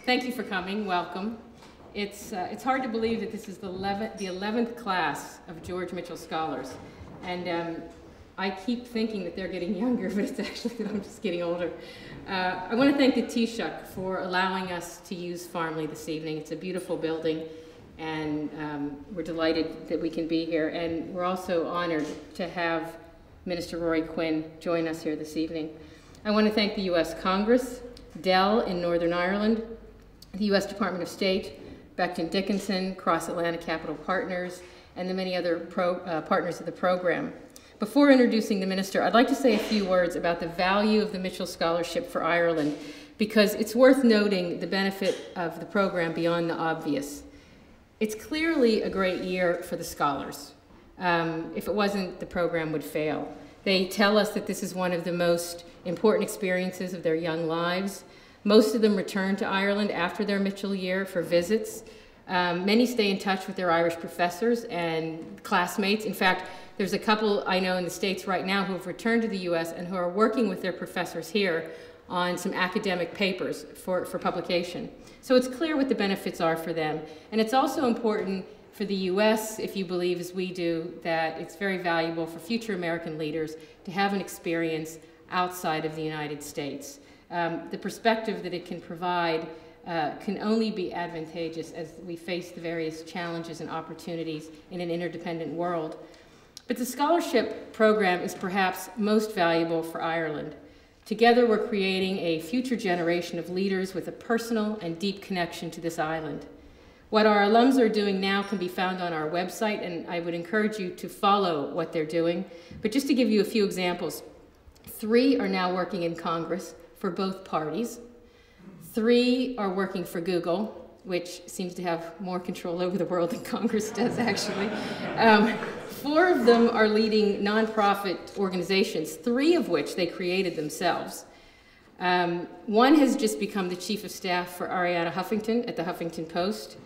Thank you for coming. Welcome. It's hard to believe that this is the 11th class of George Mitchell Scholars, and I keep thinking that they're getting younger, but it's actually that I'm just getting older. I want to thank the Taoiseach for allowing us to use Farmleigh this evening. It's a beautiful building, and we're delighted that we can be here, and we're also honored to have Minister Ruairi Quinn join us here this evening. I want to thank the U.S. Congress, Dell in Northern Ireland, the U.S. Department of State, Becton Dickinson, Cross Atlantic Capital Partners, and the many other partners of the program. Before introducing the minister, I'd like to say a few words about the value of the Mitchell Scholarship for Ireland, because it's worth noting the benefit of the program beyond the obvious. It's clearly a great year for the scholars. If it wasn't, the program would fail. They tell us that this is one of the most important experiences of their young lives. Most of them return to Ireland after their Mitchell year for visits. Many stay in touch with their Irish professors and classmates. In fact, there's a couple I know in the States right now who have returned to the US and who are working with their professors here on some academic papers for publication. So it's clear what the benefits are for them. And it's also important for the US, if you believe as we do, that it's very valuable for future American leaders to have an experience outside of the United States. The perspective that it can provide can only be advantageous as we face the various challenges and opportunities in an interdependent world. But the scholarship program is perhaps most valuable for Ireland. Together we're creating a future generation of leaders with a personal and deep connection to this island. What our alums are doing now can be found on our website, and I would encourage you to follow what they're doing. But just to give you a few examples, 3 are now working in Congress for both parties. 3 are working for Google, which seems to have more control over the world than Congress does, actually. 4 of them are leading nonprofit organizations, 3 of which they created themselves. 1 has just become the chief of staff for Ariana Huffington at the Huffington Post.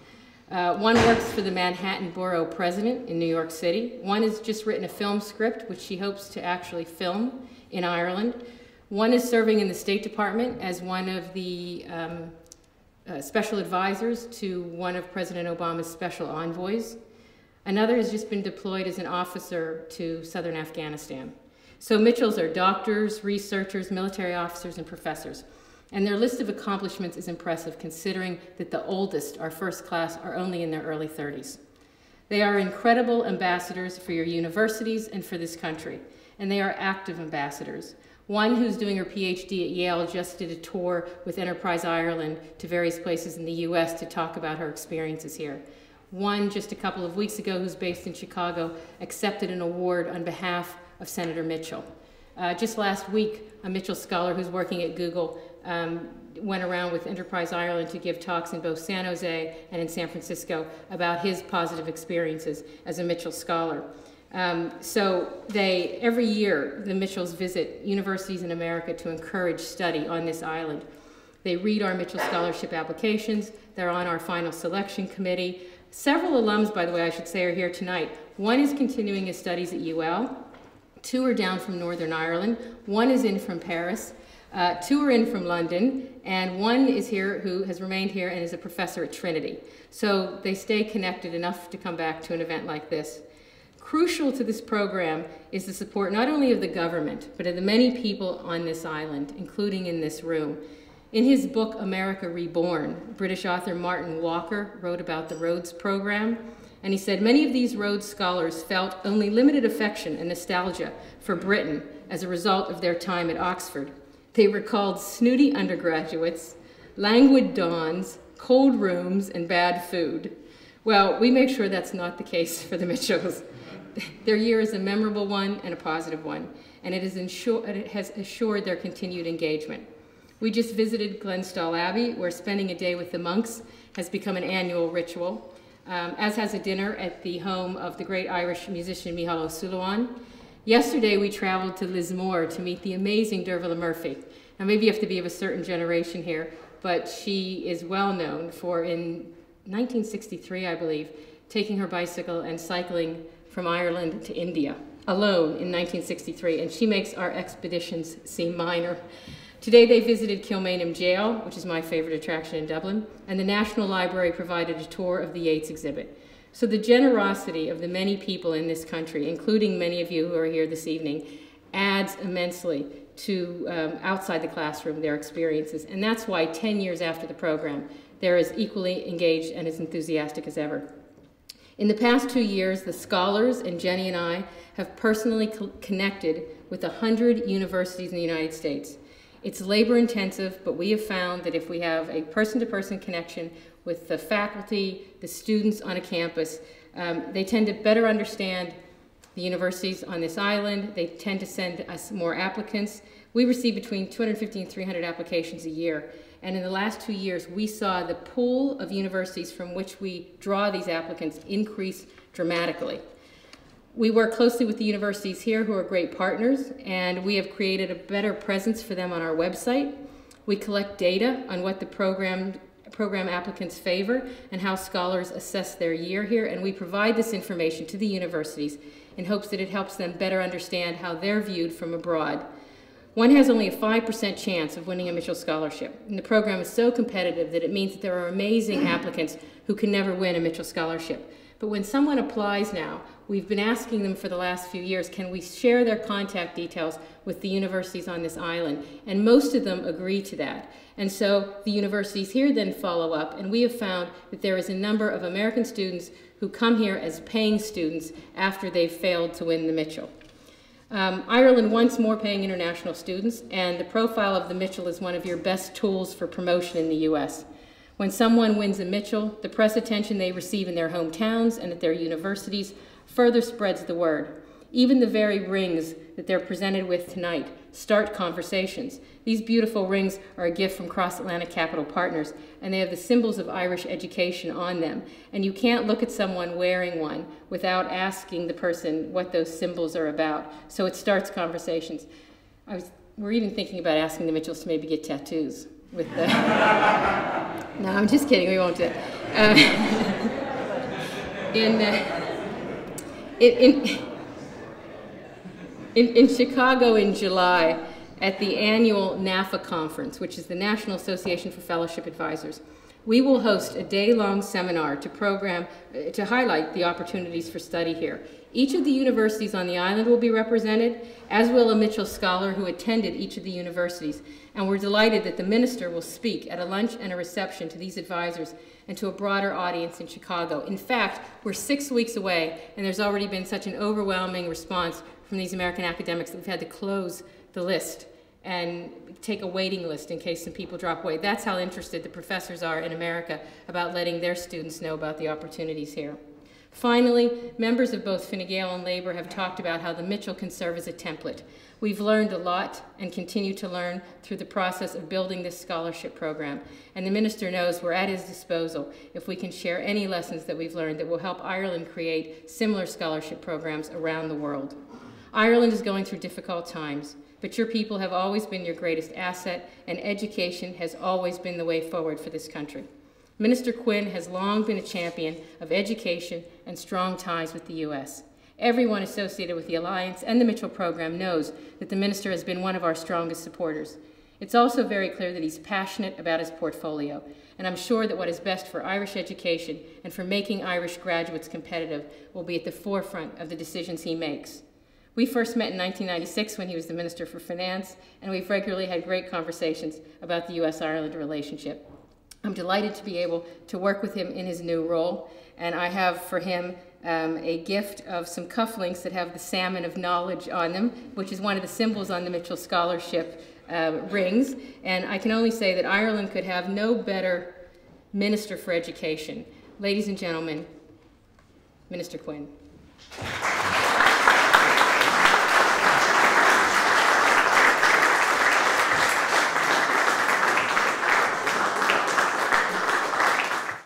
1 works for the Manhattan Borough President in New York City. 1 has just written a film script, which she hopes to actually film in Ireland. 1 is serving in the State Department as one of the special advisors to one of President Obama's special envoys. Another has just been deployed as an officer to southern Afghanistan. So Mitchells are doctors, researchers, military officers, and professors. And their list of accomplishments is impressive, considering that the oldest, our first class, are only in their early 30s. They are incredible ambassadors for your universities and for this country, and they are active ambassadors. 1 who's doing her PhD at Yale just did a tour with Enterprise Ireland to various places in the US to talk about her experiences here. 1 just a couple of weeks ago who's based in Chicago accepted an award on behalf of Senator Mitchell. Just last week, a Mitchell scholar who's working at Google went around with Enterprise Ireland to give talks in both San Jose and in San Francisco about his positive experiences as a Mitchell scholar. So every year, the Mitchells visit universities in America to encourage study on this island. They read our Mitchell Scholarship applications. They're on our final selection committee. Several alums, by the way, I should say, are here tonight. 1 is continuing his studies at UL. 2 are down from Northern Ireland. 1 is in from Paris. 2 are in from London. And 1 is here who has remained here and is a professor at Trinity. So they stay connected enough to come back to an event like this. Crucial to this program is the support not only of the government, but of the many people on this island, including in this room. In his book, America Reborn, British author Martin Walker wrote about the Rhodes program, and he said, many of these Rhodes scholars felt only limited affection and nostalgia for Britain as a result of their time at Oxford. They recalled snooty undergraduates, languid dawns, cold rooms, and bad food. Well, we make sure that's not the case for the Mitchells. Their year is a memorable one and a positive one, and it has assured their continued engagement. We just visited Glenstall Abbey, where spending a day with the monks has become an annual ritual, as has a dinner at the home of the great Irish musician Micheál Ó Súilleabháin. Yesterday, we traveled to Lismore to meet the amazing Dervla Murphy. Now, maybe you have to be of a certain generation here, but she is well known for, in 1963, I believe, taking her bicycle and cycling from Ireland to India, alone in 1963, and she makes our expeditions seem minor. Today they visited Kilmainham Jail, which is my favorite attraction in Dublin, and the National Library provided a tour of the Yeats exhibit. So the generosity of the many people in this country, including many of you who are here this evening, adds immensely to outside the classroom, their experiences. And that's why 10 years after the program, they're as equally engaged and as enthusiastic as ever. In the past 2 years, the scholars and Jenny and I have personally connected with 100 universities in the United States. It's labor intensive, but we have found that if we have a person-to-person connection with the faculty, the students on a campus, they tend to better understand the universities on this island. They tend to send us more applicants. We receive between 250 and 300 applications a year. And in the last 2 years, we saw the pool of universities from which we draw these applicants increase dramatically. We work closely with the universities here who are great partners, and we have created a better presence for them on our website. We collect data on what the program applicants favor and how scholars assess their year here, and we provide this information to the universities in hopes that it helps them better understand how they're viewed from abroad. One has only a 5% chance of winning a Mitchell Scholarship, and the program is so competitive that it means that there are amazing applicants who can never win a Mitchell Scholarship. But when someone applies now, we've been asking them for the last few years, can we share their contact details with the universities on this island? And most of them agree to that. And so the universities here then follow up, and we have found that there is a number of American students who come here as paying students after they've failed to win the Mitchell. Ireland wants more paying international students, and the profile of the Mitchell is one of your best tools for promotion in the U.S. When someone wins a Mitchell, the press attention they receive in their hometowns and at their universities further spreads the word. Even the very rings that they're presented with tonight start conversations. These beautiful rings are a gift from Cross-Atlantic Capital Partners, and they have the symbols of Irish education on them. And you can't look at someone wearing one without asking the person what those symbols are about. So it starts conversations. We're even thinking about asking the Mitchells to maybe get tattoos with the... No, I'm just kidding, we won't do it. In Chicago in July, at the annual NAFA conference, which is the National Association for Fellowship Advisors, we will host a day-long seminar to highlight the opportunities for study here. Each of the universities on the island will be represented, as will a Mitchell scholar who attended each of the universities. And we're delighted that the minister will speak at a lunch and a reception to these advisors and to a broader audience in Chicago. In fact, we're 6 weeks away, and there's already been such an overwhelming response from these American academics that we've had to close the list and take a waiting list in case some people drop away. That's how interested the professors are in America about letting their students know about the opportunities here. Finally, members of both Fine Gael and Labour have talked about how the Mitchell can serve as a template. We've learned a lot and continue to learn through the process of building this scholarship program. And the minister knows we're at his disposal if we can share any lessons that we've learned that will help Ireland create similar scholarship programs around the world. Ireland is going through difficult times, but your people have always been your greatest asset, and education has always been the way forward for this country. Minister Quinn has long been a champion of education and strong ties with the U.S. Everyone associated with the Alliance and the Mitchell program knows that the minister has been one of our strongest supporters. It's also very clear that he's passionate about his portfolio, and I'm sure that what is best for Irish education and for making Irish graduates competitive will be at the forefront of the decisions he makes. We first met in 1996 when he was the Minister for Finance, and we've regularly had great conversations about the U.S.-Ireland relationship. I'm delighted to be able to work with him in his new role, and I have for him a gift of some cufflinks that have the salmon of knowledge on them, which is one of the symbols on the Mitchell Scholarship rings. And I can only say that Ireland could have no better Minister for Education. Ladies and gentlemen, Minister Quinn.